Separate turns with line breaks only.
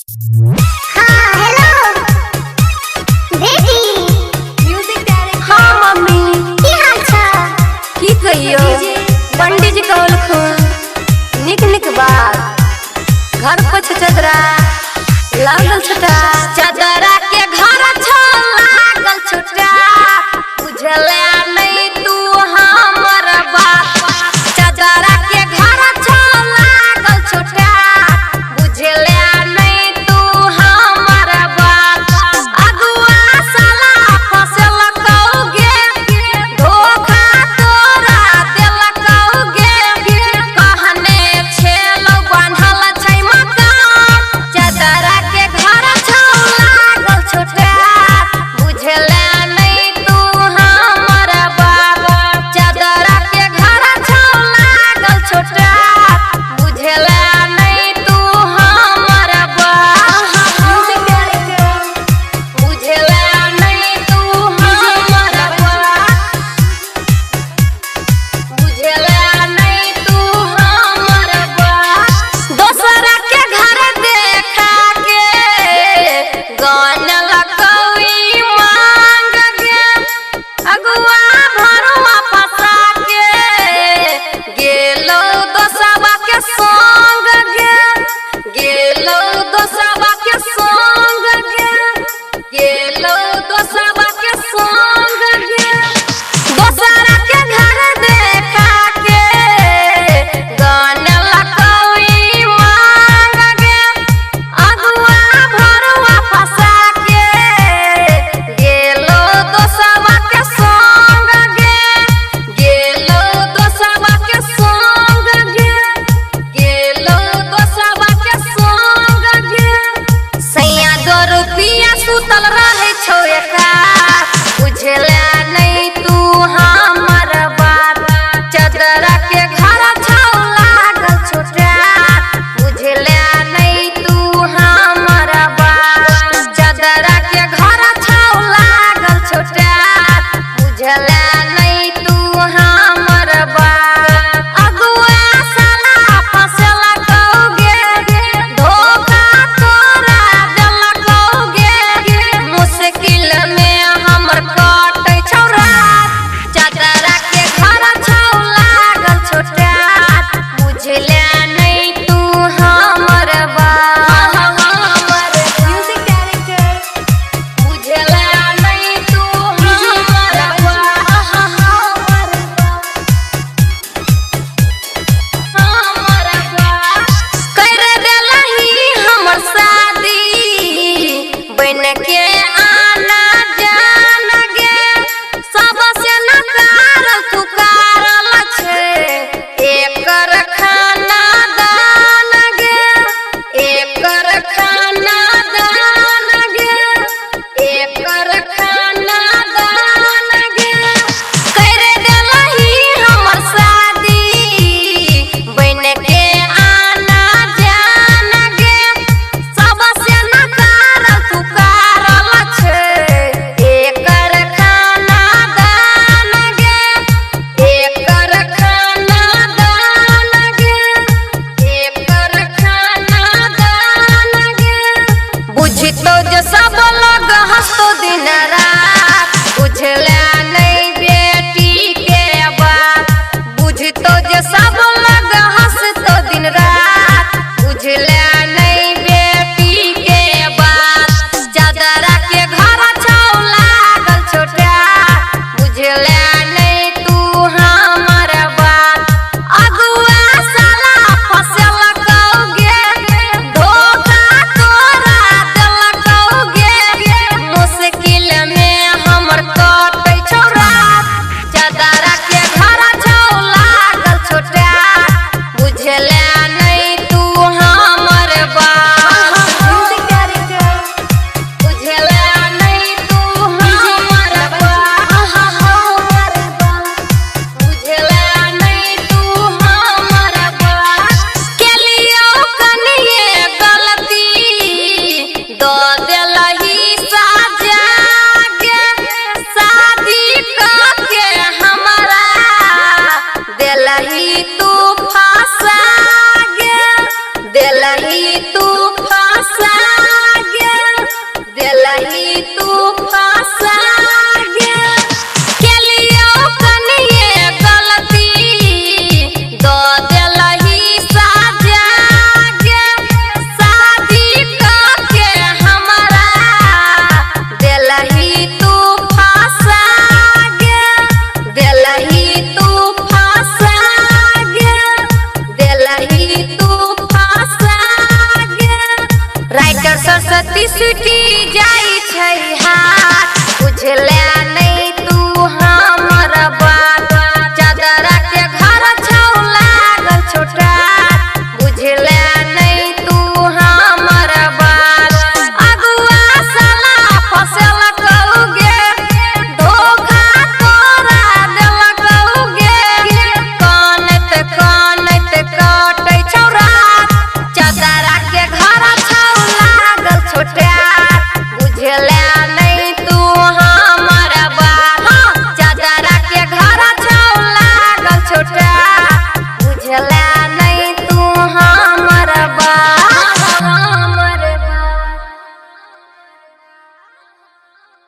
हाँ हेलो बेटी music director. हाँ मम्मी की हाल छा
की कहियो पंडित जी कहल खून निक निक बात घर पर चदरा लागल छटा चदरा के घर छ लागल छटा बुझले नहीं तू हमर बात चदरा के घर छ लागल छटा बुझले नहीं तू हमर बात अगुआ साला फसल कौगे धोखा तोरा दिल कौगे कहने छेलो बांधल छै मकान चदरा के घर छ लागल छोटा बुझले नहीं तू हमर तू फंसा गे, दिलही तू फंसा गे। केलियो कनिए गलती दो दिलही साजा गे। शादी करके हमारा दिलही तू फंसा गे, दिलही तू फंसा गे, दिलही तू फंसा गे। राइटर सरस्वती छुटी जाई छै हाथ बुझल